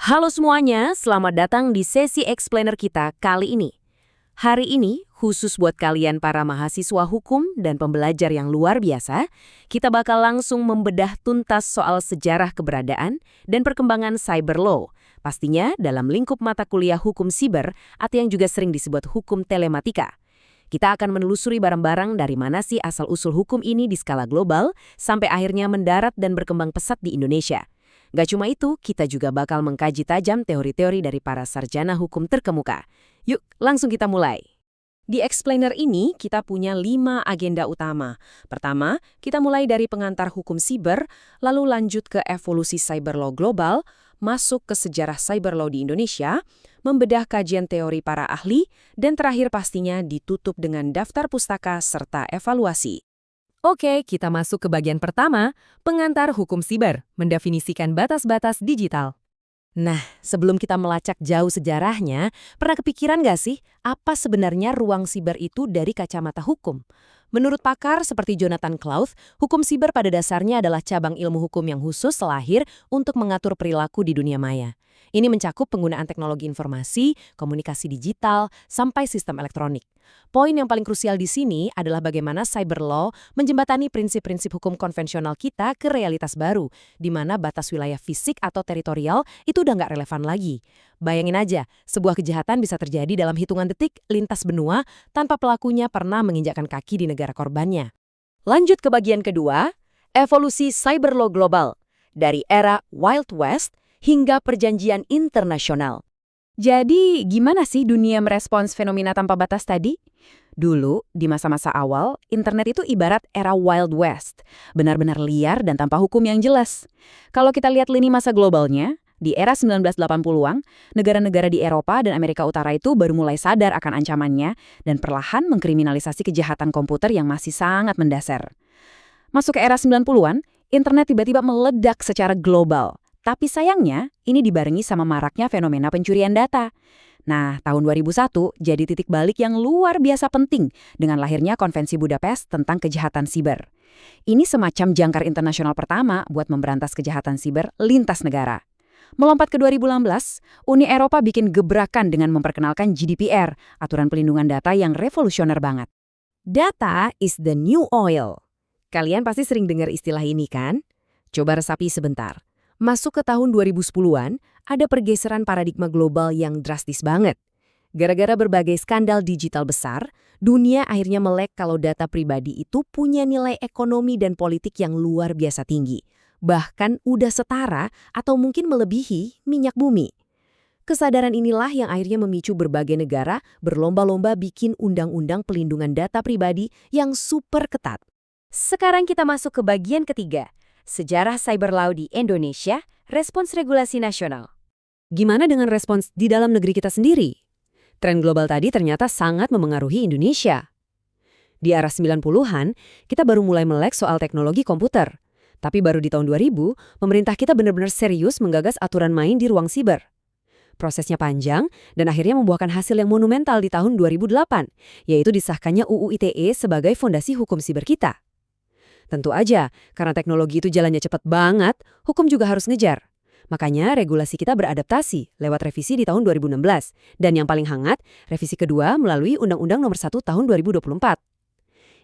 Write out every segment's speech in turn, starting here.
Halo semuanya, selamat datang di sesi explainer kita kali ini. Hari ini, khusus buat kalian para mahasiswa hukum dan pembelajar yang luar biasa, kita bakal langsung membedah tuntas soal sejarah keberadaan dan perkembangan cyber law, pastinya dalam lingkup mata kuliah hukum siber atau yang juga sering disebut hukum telematika. Kita akan menelusuri barang-barang dari mana sih asal-usul hukum ini di skala global sampai akhirnya mendarat dan berkembang pesat di Indonesia. Gak cuma itu, kita juga bakal mengkaji tajam teori-teori dari para sarjana hukum terkemuka. Yuk, langsung kita mulai. Di explainer ini, kita punya 5 agenda utama. Pertama, kita mulai dari pengantar hukum siber, lalu lanjut ke evolusi cyber law global, masuk ke sejarah cyber law di Indonesia, membedah kajian teori para ahli, dan terakhir pastinya ditutup dengan daftar pustaka serta evaluasi. Oke, kita masuk ke bagian pertama, pengantar hukum siber, mendefinisikan batas-batas digital. Nah, sebelum kita melacak jauh sejarahnya, pernah kepikiran nggak sih apa sebenarnya ruang siber itu dari kacamata hukum? Menurut pakar seperti Jonathan Cloud, hukum siber pada dasarnya adalah cabang ilmu hukum yang khusus lahir untuk mengatur perilaku di dunia maya. Ini mencakup penggunaan teknologi informasi, komunikasi digital, sampai sistem elektronik. Poin yang paling krusial di sini adalah bagaimana cyber law menjembatani prinsip-prinsip hukum konvensional kita ke realitas baru, di mana batas wilayah fisik atau teritorial itu udah nggak relevan lagi. Bayangin aja, sebuah kejahatan bisa terjadi dalam hitungan detik lintas benua tanpa pelakunya pernah menginjakkan kaki di negara korbannya. Lanjut ke bagian kedua, evolusi cyber law global, dari era Wild West hingga perjanjian internasional. Jadi, gimana sih dunia merespons fenomena tanpa batas tadi? Dulu, di masa-masa awal, internet itu ibarat era Wild West, benar-benar liar dan tanpa hukum yang jelas. Kalau kita lihat lini masa globalnya, di era 1980-an, negara-negara di Eropa dan Amerika Utara itu baru mulai sadar akan ancamannya dan perlahan mengkriminalisasi kejahatan komputer yang masih sangat mendasar. Masuk ke era 90-an, internet tiba-tiba meledak secara global. Tapi sayangnya, ini dibarengi sama maraknya fenomena pencurian data. Nah, tahun 2001 jadi titik balik yang luar biasa penting dengan lahirnya Konvensi Budapest tentang kejahatan siber. Ini semacam jangkar internasional pertama buat memberantas kejahatan siber lintas negara. Melompat ke 2016, Uni Eropa bikin gebrakan dengan memperkenalkan GDPR, aturan pelindungan data yang revolusioner banget. Data is the new oil. Kalian pasti sering dengar istilah ini kan? Coba resapi sebentar. Masuk ke tahun 2010-an, ada pergeseran paradigma global yang drastis banget. Gara-gara berbagai skandal digital besar, dunia akhirnya melek kalau data pribadi itu punya nilai ekonomi dan politik yang luar biasa tinggi. Bahkan udah setara atau mungkin melebihi minyak bumi. Kesadaran inilah yang akhirnya memicu berbagai negara berlomba-lomba bikin undang-undang pelindungan data pribadi yang super ketat. Sekarang kita masuk ke bagian ketiga. Sejarah cyber law di Indonesia, respons regulasi nasional. Gimana dengan respons di dalam negeri kita sendiri? Tren global tadi ternyata sangat memengaruhi Indonesia. Di era 90-an, kita baru mulai melek soal teknologi komputer. Tapi baru di tahun 2000, pemerintah kita benar-benar serius menggagas aturan main di ruang siber. Prosesnya panjang dan akhirnya membuahkan hasil yang monumental di tahun 2008, yaitu disahkannya UU ITE sebagai fondasi hukum siber kita. Tentu aja, karena teknologi itu jalannya cepat banget, hukum juga harus ngejar. Makanya regulasi kita beradaptasi lewat revisi di tahun 2016. Dan yang paling hangat, revisi kedua melalui Undang-Undang Nomor 1 Tahun 2024.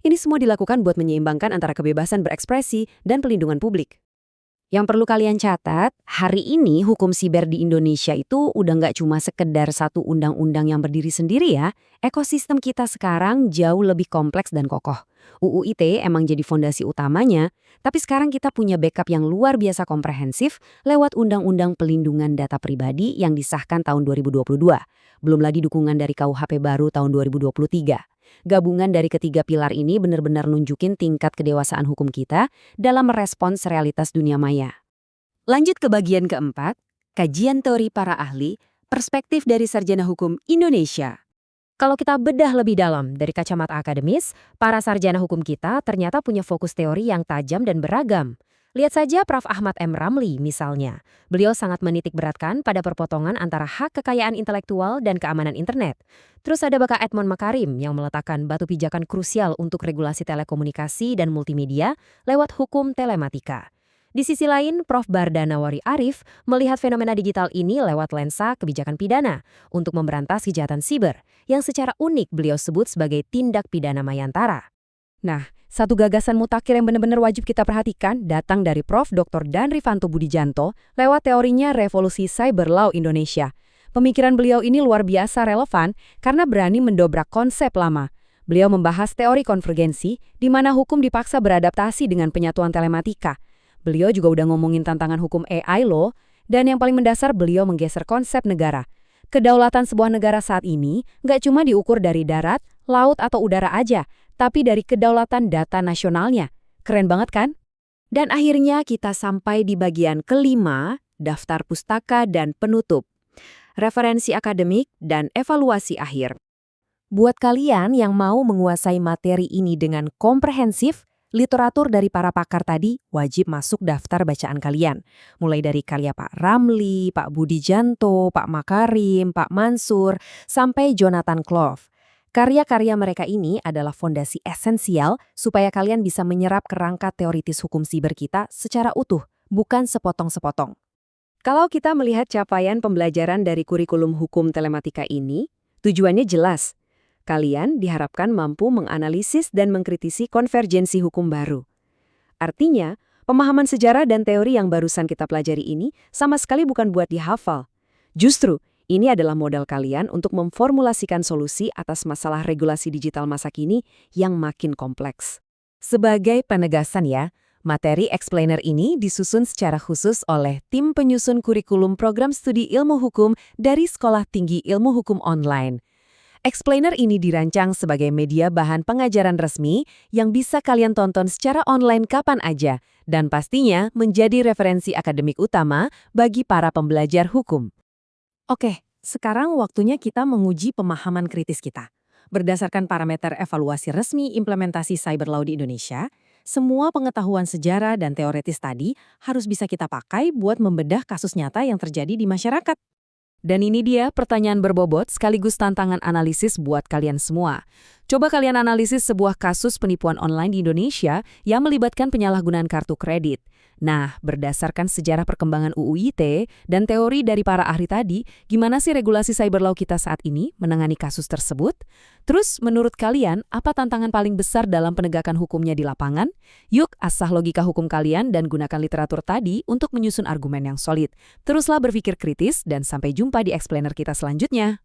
Ini semua dilakukan buat menyeimbangkan antara kebebasan berekspresi dan pelindungan publik. Yang perlu kalian catat, hari ini hukum siber di Indonesia itu udah nggak cuma sekedar satu undang-undang yang berdiri sendiri ya. Ekosistem kita sekarang jauh lebih kompleks dan kokoh. UU ITE emang jadi fondasi utamanya, tapi sekarang kita punya backup yang luar biasa komprehensif lewat Undang-Undang Pelindungan Data Pribadi yang disahkan tahun 2022. Belum lagi dukungan dari KUHP baru tahun 2023. Gabungan dari ketiga pilar ini benar-benar nunjukin tingkat kedewasaan hukum kita dalam merespons realitas dunia maya. Lanjut ke bagian keempat, kajian teori para ahli, perspektif dari sarjana hukum Indonesia. Kalau kita bedah lebih dalam dari kacamata akademis, para sarjana hukum kita ternyata punya fokus teori yang tajam dan beragam. Lihat saja Prof. Ahmad M. Ramli misalnya. Beliau sangat menitik beratkan pada perpotongan antara hak kekayaan intelektual dan keamanan internet. Terus ada Bapak Edmond Makarim yang meletakkan batu pijakan krusial untuk regulasi telekomunikasi dan multimedia lewat hukum telematika. Di sisi lain, Prof. Bardanawari Arif melihat fenomena digital ini lewat lensa kebijakan pidana untuk memberantas kejahatan siber, yang secara unik beliau sebut sebagai tindak pidana mayantara. Nah, satu gagasan mutakhir yang benar-benar wajib kita perhatikan datang dari Prof. Dr. Danrifanto Budijanto lewat teorinya Revolusi Cyber Law Indonesia. Pemikiran beliau ini luar biasa relevan karena berani mendobrak konsep lama. Beliau membahas teori konvergensi, di mana hukum dipaksa beradaptasi dengan penyatuan telematika. Beliau juga udah ngomongin tantangan hukum AI loh, dan yang paling mendasar beliau menggeser konsep negara. Kedaulatan sebuah negara saat ini nggak cuma diukur dari darat, laut, atau udara aja, tapi dari kedaulatan data nasionalnya. Keren banget kan? Dan akhirnya kita sampai di bagian kelima, daftar pustaka dan penutup. Referensi akademik dan evaluasi akhir. Buat kalian yang mau menguasai materi ini dengan komprehensif, literatur dari para pakar tadi wajib masuk daftar bacaan kalian. Mulai dari karya Pak Ramli, Pak Budijanto, Pak Makarim, Pak Mansur, sampai Jonathan Clough. Karya-karya mereka ini adalah fondasi esensial supaya kalian bisa menyerap kerangka teoritis hukum siber kita secara utuh, bukan sepotong-sepotong. Kalau kita melihat capaian pembelajaran dari kurikulum hukum telematika ini, tujuannya jelas. Kalian diharapkan mampu menganalisis dan mengkritisi konvergensi hukum baru. Artinya, pemahaman sejarah dan teori yang barusan kita pelajari ini sama sekali bukan buat dihafal. Justru, ini adalah modal kalian untuk memformulasikan solusi atas masalah regulasi digital masa kini yang makin kompleks. Sebagai penegasan ya, materi explainer ini disusun secara khusus oleh tim penyusun kurikulum program studi ilmu hukum dari Sekolah Tinggi Ilmu Hukum Online. Explainer ini dirancang sebagai media bahan pengajaran resmi yang bisa kalian tonton secara online kapan aja dan pastinya menjadi referensi akademik utama bagi para pembelajar hukum. Oke, sekarang waktunya kita menguji pemahaman kritis kita. Berdasarkan parameter evaluasi resmi implementasi cyber law di Indonesia, semua pengetahuan sejarah dan teoretis tadi harus bisa kita pakai buat membedah kasus nyata yang terjadi di masyarakat. Dan ini dia pertanyaan berbobot sekaligus tantangan analisis buat kalian semua. Coba kalian analisis sebuah kasus penipuan online di Indonesia yang melibatkan penyalahgunaan kartu kredit. Nah, berdasarkan sejarah perkembangan UU ITE dan teori dari para ahli tadi, gimana sih regulasi cyber law kita saat ini menangani kasus tersebut? Terus, menurut kalian, apa tantangan paling besar dalam penegakan hukumnya di lapangan? Yuk, asah logika hukum kalian dan gunakan literatur tadi untuk menyusun argumen yang solid. Teruslah berpikir kritis dan sampai jumpa di explainer kita selanjutnya.